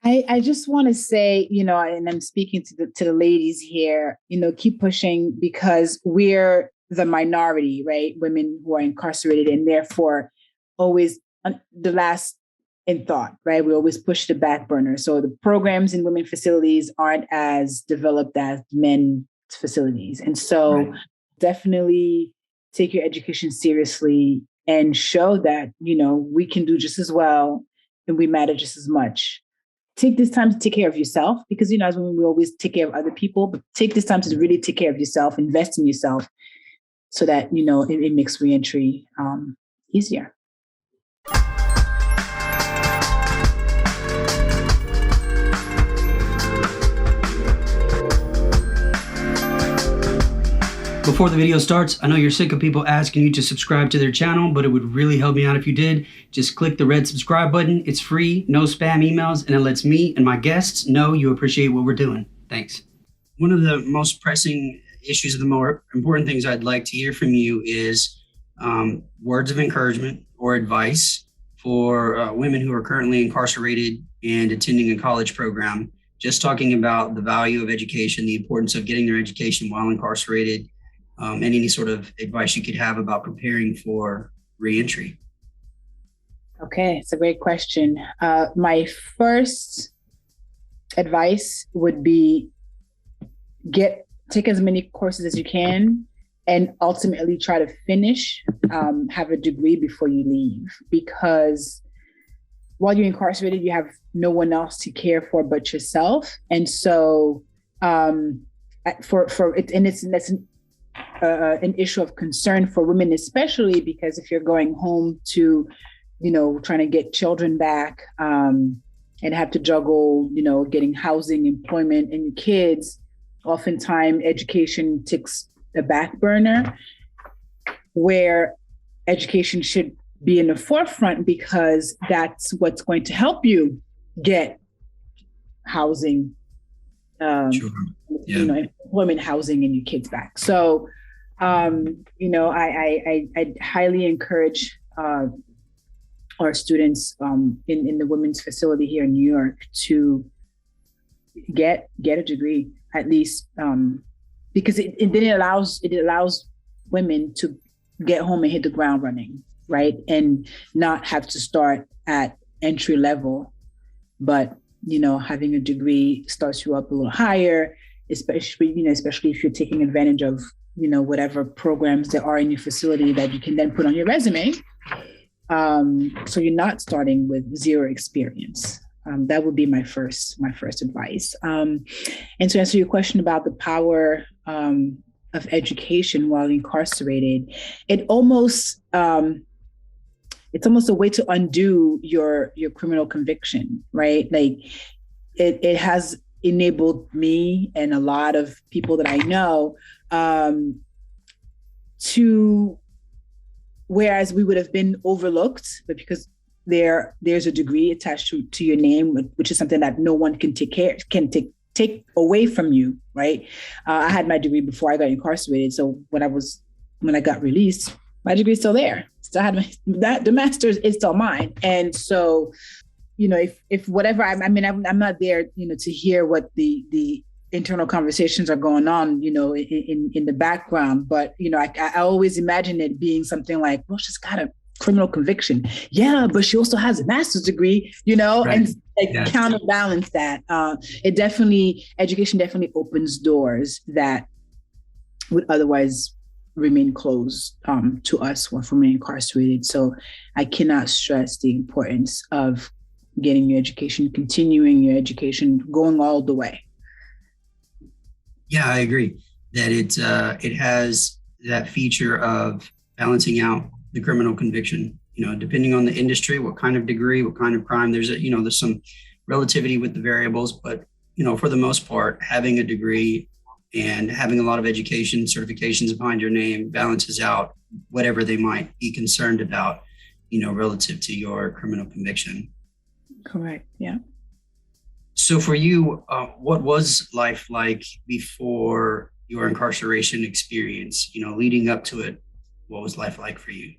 I just want to say, and I'm speaking to the ladies here, keep pushing because we're the minority, right? Women who are incarcerated and therefore always the last in thought, right? We always push the back burner. So the programs in women facilities aren't as developed as men facilities. And so right. Definitely take your education seriously and show that, we can do just as well and we matter just as much. Take this time to take care of yourself because, as women, we always take care of other people, but take this time to really take care of yourself, invest in yourself so that, it makes reentry easier. Before the video starts, I know you're sick of people asking you to subscribe to their channel, but it would really help me out if you did. Just click the red subscribe button. It's free, no spam emails, and it lets me and my guests know you appreciate what we're doing. Thanks. One of the most pressing issues, the more important things I'd like to hear from you is words of encouragement or advice for women who are currently incarcerated and attending a college program. Just talking about the value of education, the importance of getting their education while incarcerated, and any sort of advice you could have about preparing for reentry. Okay, it's a great question. My first advice would be take as many courses as you can and ultimately try to finish, have a degree before you leave. Because while you're incarcerated, you have no one else to care for but yourself. And so that's an issue of concern for women, especially because if you're going home to, trying to get children back and have to juggle, getting housing, employment, and your kids, oftentimes education takes the back burner, where education should be in the forefront because that's what's going to help you get housing, Sure. Yeah. Employment, housing, and your kids back. So, I highly encourage our students in the women's facility here in New York to get a degree at least, because it allows women to get home and hit the ground running, right, and not have to start at entry level, but having a degree starts you up a little higher, especially if you're taking advantage of, whatever programs there are in your facility that you can then put on your resume. So you're not starting with zero experience. That would be my first advice. And to answer your question about the power of education while incarcerated, it's almost a way to undo your criminal conviction, right? Like it has enabled me and a lot of people that I know to, whereas we would have been overlooked, but because there's a degree attached to your name, which is something that no one can take away from you, right? I had my degree before I got incarcerated, so when I got released, my degree is still there. Still had the master's is still mine, and so if whatever I'm not there, to hear what the internal conversations are going on, in the background, but I always imagine it being something like, well, she's got a criminal conviction, yeah, but she also has a master's degree, right. And yes. Counterbalance that. Education definitely opens doors that would otherwise remain closed to us when we're incarcerated. So I cannot stress the importance of getting your education, continuing your education, going all the way. Yeah, I agree that it has that feature of balancing out the criminal conviction. Depending on the industry, what kind of degree, what kind of crime, there's some relativity with the variables, but for the most part, having a degree and having a lot of education certifications behind your name balances out whatever they might be concerned about, relative to your criminal conviction. Correct. Yeah. So for you, what was life like before your incarceration experience? Leading up to it, what was life like for you?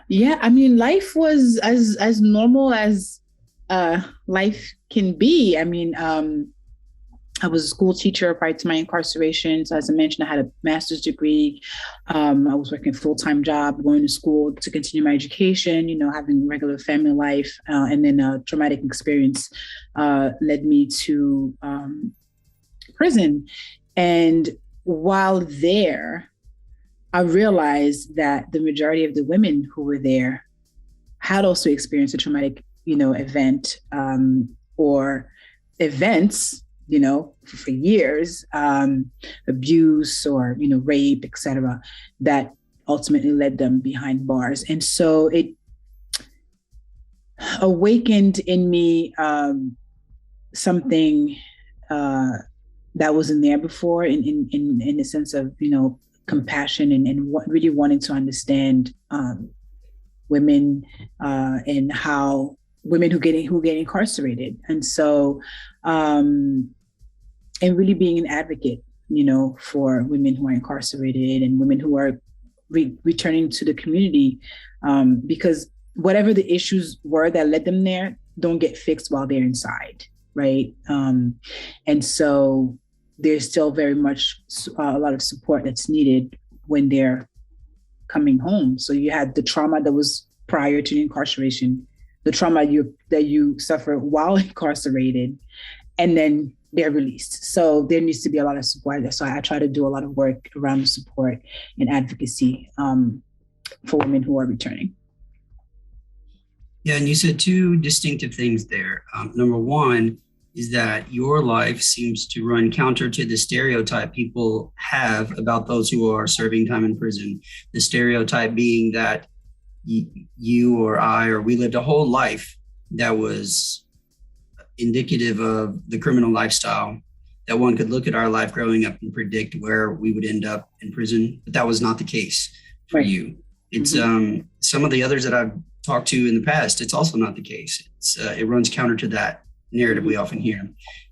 Yeah, life was as normal as life can be. I mean, I was a school teacher prior to my incarceration. So as I mentioned, I had a master's degree. I was working a full-time job, going to school to continue my education, having regular family life. And then a traumatic experience led me to prison. And while there, I realized that the majority of the women who were there had also experienced a traumatic, event or events, for years, abuse or, rape, etc., that ultimately led them behind bars. And so it awakened in me something that wasn't there before in the sense of, compassion and really wanting to understand women and how women who get incarcerated. And so, and really being an advocate, for women who are incarcerated and women who are returning to the community, because whatever the issues were that led them there don't get fixed while they're inside, right? And so there's still very much a lot of support that's needed when they're coming home. So you had the trauma that was prior to incarceration, the trauma that you suffer while incarcerated, and then they're released. So there needs to be a lot of support there. So I try to do a lot of work around the support and advocacy for women who are returning. Yeah, and you said two distinctive things there. Number one is that your life seems to run counter to the stereotype people have about those who are serving time in prison. The stereotype being that you or I, or we lived a whole life that was indicative of the criminal lifestyle, that one could look at our life growing up and predict where we would end up in prison. But that was not the case for right. you. It's some of the others that I've talked to in the past, it's also not the case. It runs counter to that narrative we often hear.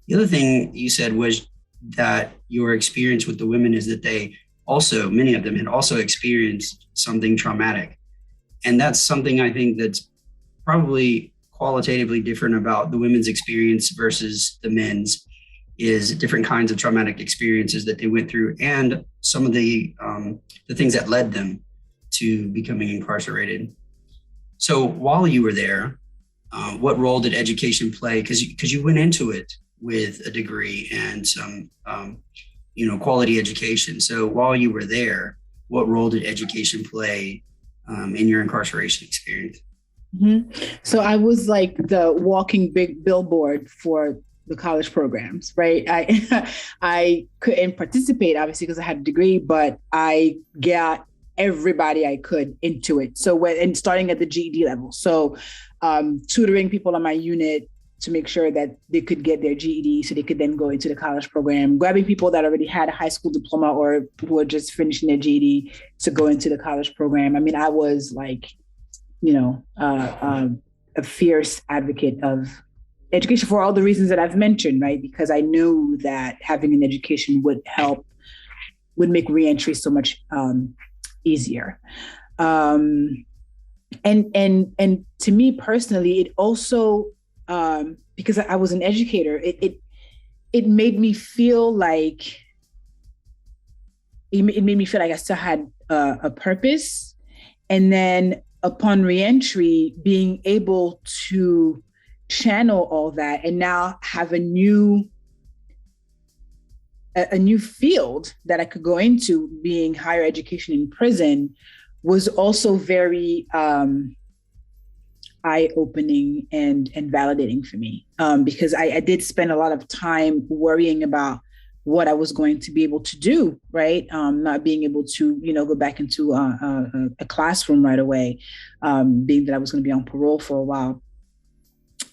The other thing you said was that your experience with the women is that they also, many of them had also experienced something traumatic. And that's something I think that's probably qualitatively different about the women's experience versus the men's, is different kinds of traumatic experiences that they went through and some of the things that led them to becoming incarcerated. So while you were there, what role did education play? Because you went into it with a degree and some, quality education. So while you were there, what role did education play in your incarceration experience? Mm-hmm. So I was like the walking big billboard for the college programs, right? I couldn't participate, obviously, because I had a degree, but I got everybody I could into it. So and starting at the GED level. So tutoring people on my unit to make sure that they could get their GED so they could then go into the college program, grabbing people that already had a high school diploma or who were just finishing their GED to go into the college program. I mean, I was like, a fierce advocate of education for all the reasons that I've mentioned, right? Because I knew that having an education would make reentry so much easier. And to me personally, it also, because I was an educator, it made me feel like, it made me feel like I still had a purpose. And then upon reentry, being able to channel all that and now have a new field that I could go into, being higher education in prison, was also very eye-opening and validating for me, because I did spend a lot of time worrying about what I was going to be able to do, right? Not being able to, go back into a classroom right away, being that I was going to be on parole for a while,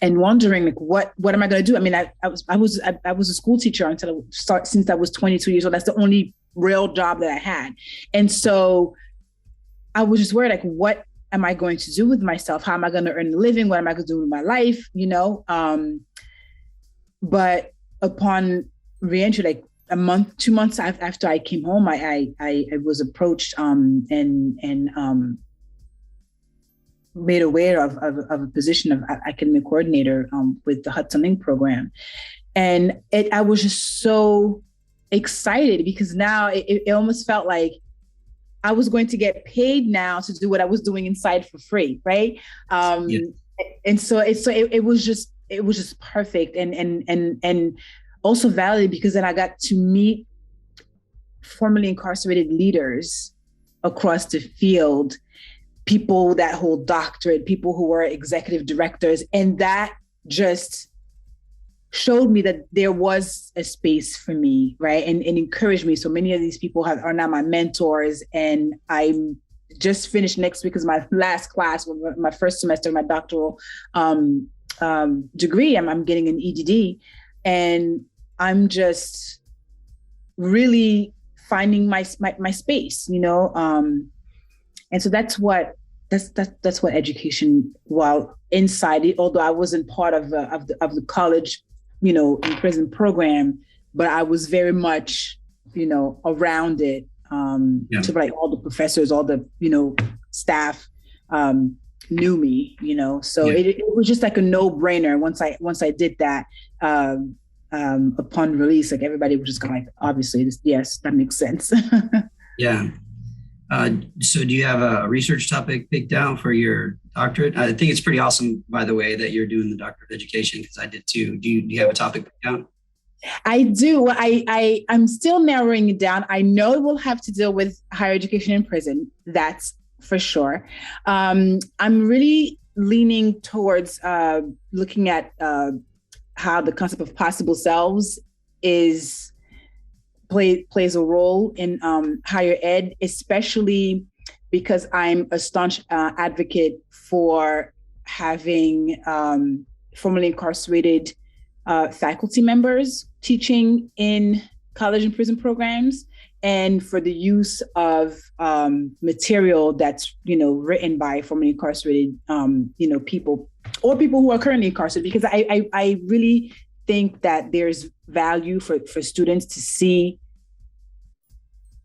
and wondering like, what am I going to do? I mean, I was a school teacher since I was 22 years old. That's the only real job that I had, and so I was just worried, like, what am I going to do with myself? How am I going to earn a living? What am I going to do with my life? But upon reentry, like 2 months after I came home, I was approached and made aware of a position of academic coordinator with the Hudson Link program. And I was just so excited because now it almost felt like I was going to get paid now to do what I was doing inside for free, right? Yeah. And so it was just perfect and also valid because then I got to meet formerly incarcerated leaders across the field, people that hold doctorate, people who were executive directors, and that just showed me that there was a space for me, right? And encouraged me. So many of these people are now my mentors, and I'm just finished next week is my last class, my first semester of my doctoral degree. I'm getting an EDD, and I'm just really finding my space, you know. And so that's what education, while inside it, although I wasn't part of the college, you know, in prison program, but I was very much, you know, around it. So like all the professors, all the, you know, staff knew me, you know. So it was just like a no-brainer once I did that. Upon release, like everybody was just kind of like, obviously, yes, that makes sense. Yeah. So do you have a research topic picked out for your doctorate? I think it's pretty awesome, by the way, that you're doing the doctorate of education, because I did too. Do you have a topic picked out? I do. Well, I'm still narrowing it down. I know it will have to deal with higher education in prison. That's for sure. I'm really leaning towards looking at how the concept of possible selves plays a role in higher ed, especially because I'm a staunch advocate for having formerly incarcerated faculty members teaching in college and prison programs, and for the use of material that's, you know, written by formerly incarcerated, you know, people or people who are currently incarcerated, because I really think that there's value for students to see,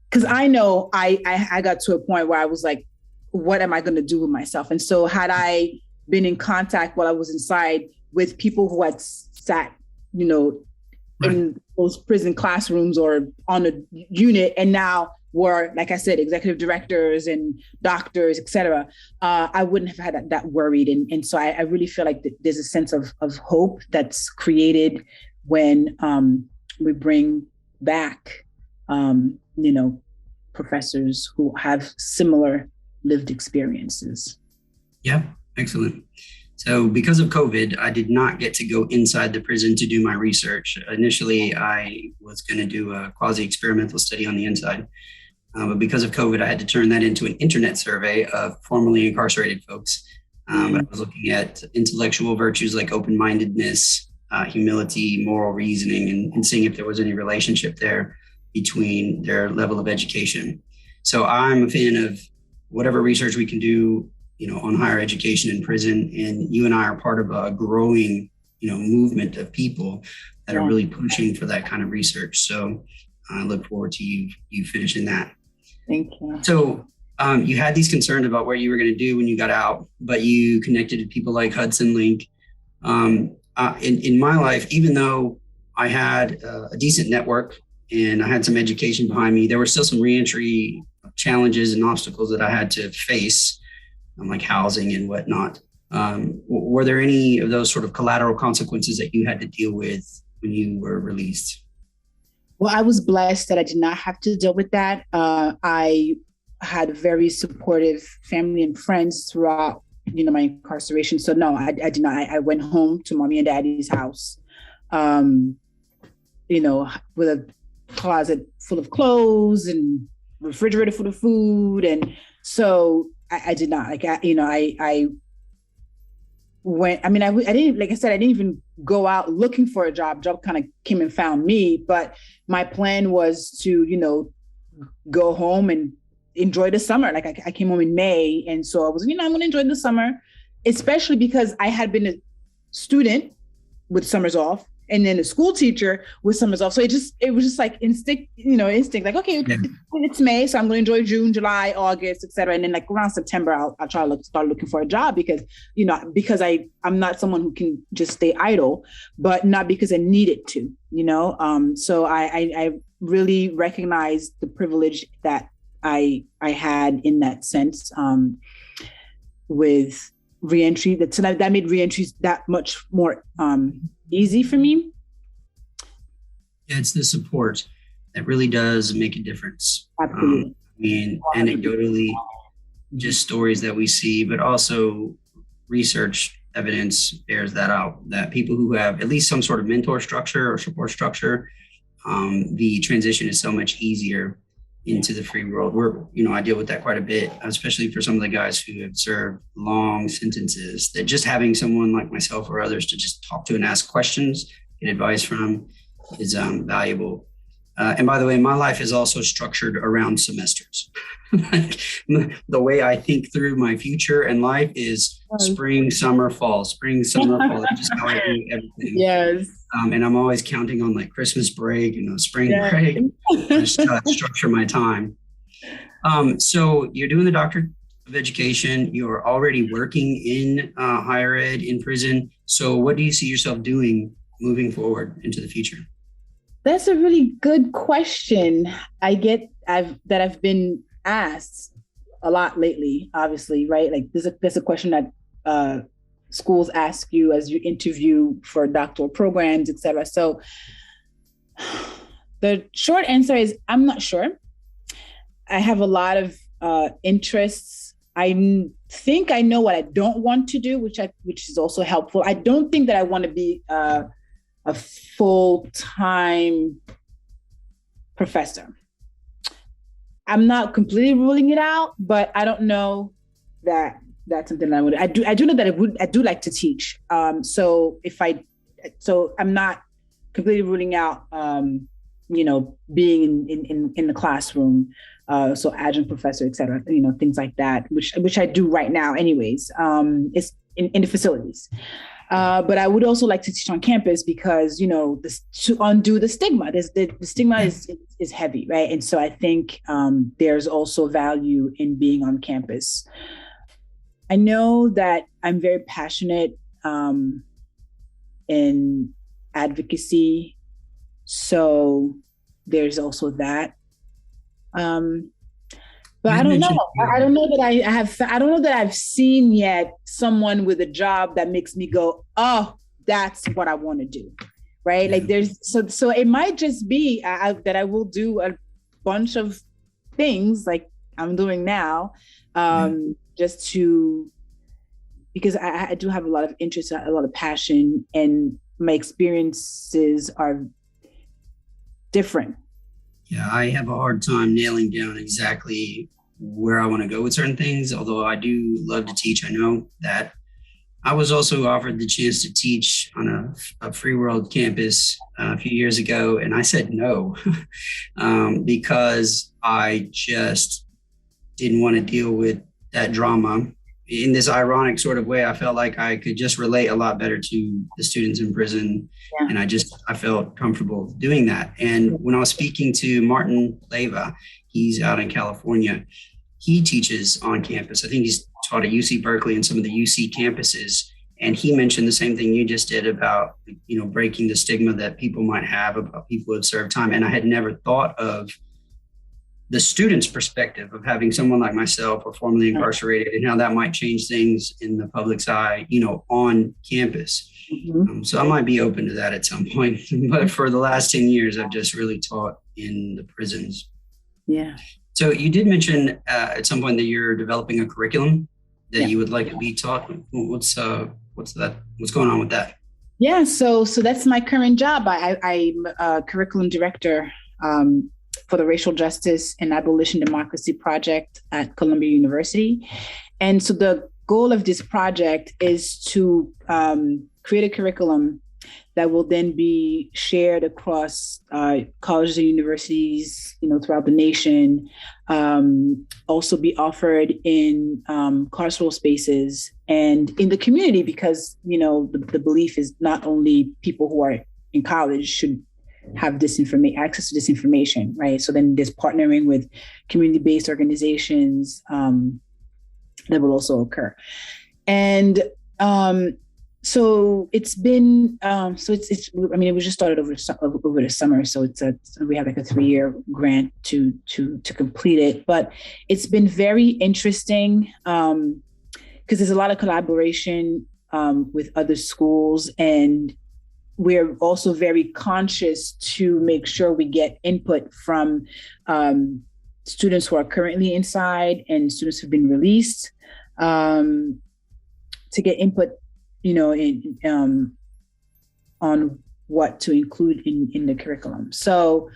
because I know I got to a point where I was like, what am I going to do with myself? And so had I been in contact while I was inside with people who had sat, you know, in those prison classrooms or on a unit, and now were, like I said, executive directors and doctors, et cetera, I wouldn't have had that worried. And so I really feel like there's a sense of hope that's created when we bring back, you know, professors who have similar lived experiences. Yeah, excellent. So because of COVID, I did not get to go inside the prison to do my research. Initially, I was going to do a quasi-experimental study on the inside. But because of COVID, I had to turn that into an internet survey of formerly incarcerated folks. I was looking at intellectual virtues like open-mindedness, humility, moral reasoning, and seeing if there was any relationship there between their level of education. So I'm a fan of whatever research we can do, you know, on higher education in prison. And you and I are part of a growing, you know, movement of people that are really pushing for that kind of research. So I look forward to you finishing that. Thank you. So you had these concerns about what you were going to do when you got out, but you connected to people like Hudson Link. In my life, even though I had a decent network and I had some education behind me, there were still some reentry challenges and obstacles that I had to face, like housing and whatnot. Were there any of those sort of collateral consequences that you had to deal with when you were released? Well, I was blessed that I did not have to deal with that. I had very supportive family and friends throughout, you know, my incarceration. So no, I did not. I went home to mommy and daddy's house, you know, with a closet full of clothes and refrigerator full of food. And so I did not, like, I went, I mean, I didn't, like I said, I didn't even go out looking for a job. Job kind of came and found me, but my plan was to, you know, go home and enjoy the summer. Like I came home in May. And so I was, you know, I'm going to enjoy the summer, especially because I had been a student with summers off. And then the school teacher with summers off. So it was just like instinct, like, okay, it's May, so I'm going to enjoy June, July, August, etc. And then like around September, I'll try to start looking for a job because I'm not someone who can just stay idle, but not because I needed to, So I really recognize the privilege that I had in that sense with reentry. That made reentries that much more easy for me. Yeah, it's the support that really does make a difference. Absolutely. Anecdotally, just stories that we see, but also research evidence bears that out, that people who have at least some sort of mentor structure or support structure, the transition is so much easier into the free world. I deal with that quite a bit, especially for some of the guys who have served long sentences, that just having someone like myself or others to just talk to and ask questions, get advice from is valuable. And by the way, my life is also structured around semesters. The way I think through my future and life is spring, summer, fall, spring, summer, fall. That's just how I do everything. Yes. And I'm always counting on like Christmas break, spring break. I just structure my time. So you're doing the Doctorate of Education. You're already working in higher ed in prison. So what do you see yourself doing moving forward into the future? That's a really good question. I've been asked a lot lately, obviously, right? Like there's a question that schools ask you as you interview for doctoral programs, et cetera. So the short answer is I'm not sure. I have a lot of interests. I think I know what I don't want to do, which is also helpful. I don't think that I want to be a full-time professor. I'm not completely ruling it out, but I don't know that that's something that I would. I do know that I do like to teach. So I'm not completely ruling out, being in the classroom. So adjunct professor, et cetera, things like that, which I do right now anyways. It's in the facilities. But I would also like to teach on campus because, to undo the stigma. The stigma is heavy, right? And so I think there's also value in being on campus. I know that I'm very passionate in advocacy. So there's also that. But I don't know. I don't know that I've seen yet someone with a job that makes me go, oh, that's what I want to do. Right. Like so it might just be that I will do a bunch of things like I'm doing now, because I do have a lot of interest, a lot of passion, and my experiences are different. Yeah, I have a hard time nailing down exactly where I want to go with certain things, although I do love to teach. I know that. I was also offered the chance to teach on a free world campus a few years ago, and I said no because I just didn't want to deal with that drama. In this ironic sort of way, I felt like I could just relate a lot better to the students in prison. Yeah. And I felt comfortable doing that. And when I was speaking to Martin Leyva, he's out in California, he teaches on campus. I think he's taught at UC Berkeley and some of the UC campuses. And he mentioned the same thing you just did about, breaking the stigma that people might have about people who have served time. And I had never thought of the student's perspective of having someone like myself or formerly incarcerated and how that might change things in the public's eye, on campus. Mm-hmm. So I might be open to that at some point. But for the last 10 years, I've just really taught in the prisons. Yeah. So you did mention at some point that you're developing a curriculum that you would like to be taught. What's going on with that? Yeah. So that's my current job. I'm a curriculum director for the Racial Justice and Abolition Democracy Project at Columbia University. And so the goal of this project is to create a curriculum that will then be shared across colleges and universities, throughout the nation, also be offered in carceral spaces and in the community, because, the belief is not only people who are in college should have this information, access to this information, right? So then there's partnering with community-based organizations that will also occur. And so it's been, I mean, it was just started over the summer. So we have like a 3-year grant to complete it, but it's been very interesting because there's a lot of collaboration with other schools, and we're also very conscious to make sure we get input from students who are currently inside and students who've been released, to get input, on what to include in the curriculum. So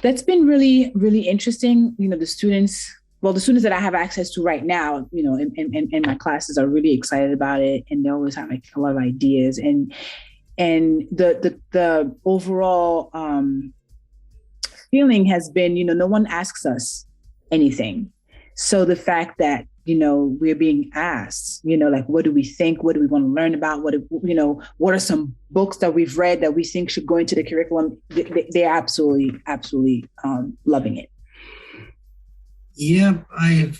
that's been really, really interesting. The students that I have access to right now, in my classes are really excited about it, and they always have like a lot of ideas, and the overall feeling has been, no one asks us anything. So the fact that, we're being asked, like, what do we think? What do we want to learn about? What are some books that we've read that we think should go into the curriculum? They're absolutely loving it. Yeah, I've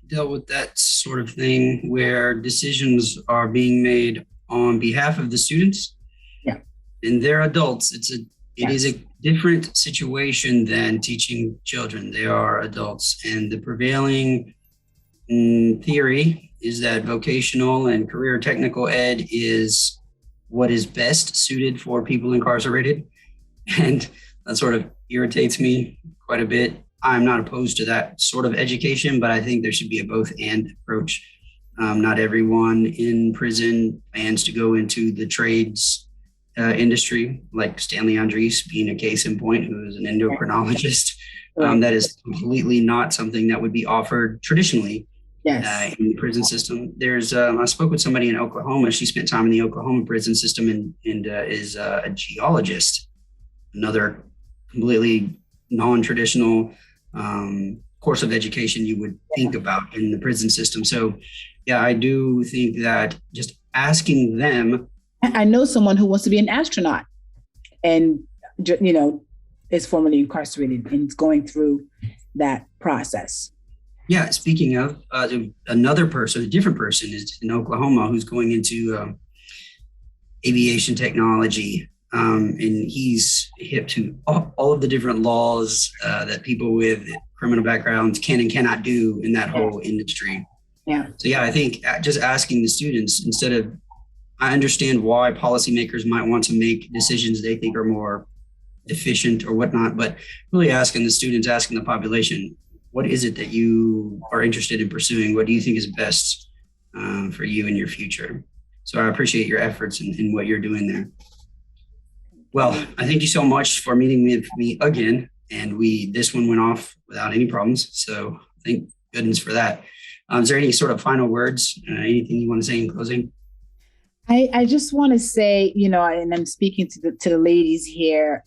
dealt with that sort of thing where decisions are being made on behalf of the students. Yeah. And they're adults. It is a different situation than teaching children. They are adults, and the prevailing theory is that vocational and career technical ed is what is best suited for people incarcerated. And that sort of irritates me quite a bit. I'm not opposed to that sort of education, but I think there should be a both and approach. Not everyone in prison plans to go into the trades industry, like Stanley Andres being a case in point, who is an endocrinologist. That is completely not something that would be offered traditionally in the prison system. There's I spoke with somebody in Oklahoma. She spent time in the Oklahoma prison system and is a geologist, another completely non-traditional course of education you would think about in the prison system. So yeah, I do think that just asking them. I know someone who wants to be an astronaut and, is formerly incarcerated and is going through that process. Yeah, speaking of another person, a different person is in Oklahoma who's going into aviation technology. And he's hip to all of the different laws that people with criminal backgrounds can and cannot do in that whole industry. Yeah. So yeah, I think just asking the students instead of, I understand why policymakers might want to make decisions they think are more efficient or whatnot, but really asking the students, asking the population, what is it that you are interested in pursuing? What do you think is best for you in your future? So I appreciate your efforts in what you're doing there. Well, I thank you so much for meeting with me again. And this one went off without any problems. So thank goodness for that. Is there any sort of final words, anything you want to say in closing? I just want to say, and I'm speaking to the ladies here,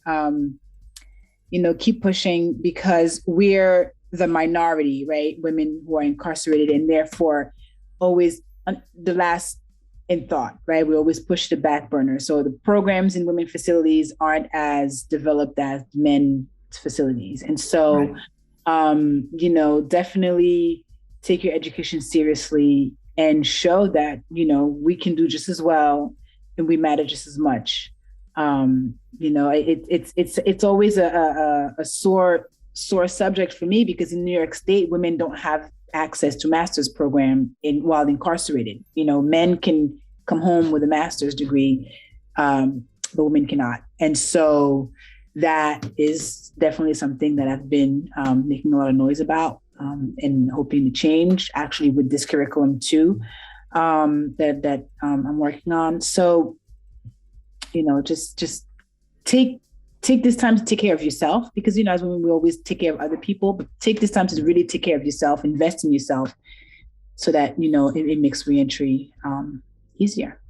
keep pushing, because we're the minority, right? Women who are incarcerated, and therefore always the last in thought, right? We always push the back burner. So the programs in women facilities aren't as developed as men facilities. And so, definitely take your education seriously and show that, we can do just as well and we matter just as much. It's always a sore subject for me, because in New York State, women don't have access to master's program while incarcerated. Men can come home with a master's degree, but women cannot. And so that is definitely something that I've been making a lot of noise about and hoping to change, actually, with this curriculum too, that I'm working on. So, just take this time to take care of yourself, because, as women, we always take care of other people, but take this time to really take care of yourself, invest in yourself, so that, it makes reentry easier.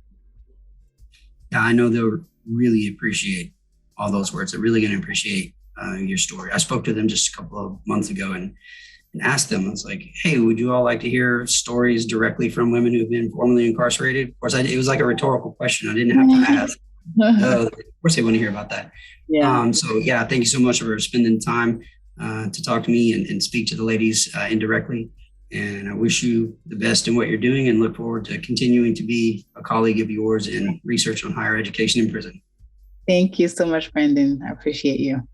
Yeah, I know they'll really appreciate all those words. They're really going to appreciate your story. I spoke to them just a couple of months ago and asked them, I was like, hey, would you all like to hear stories directly from women who've been formerly incarcerated? Of course, it was like a rhetorical question. I didn't have to ask. Of course they want to hear about that. Yeah. So yeah, thank you so much for spending time to talk to me and speak to the ladies indirectly. And I wish you the best in what you're doing and look forward to continuing to be a colleague of yours in research on higher education in prison. Thank you so much, Brandon. I appreciate you.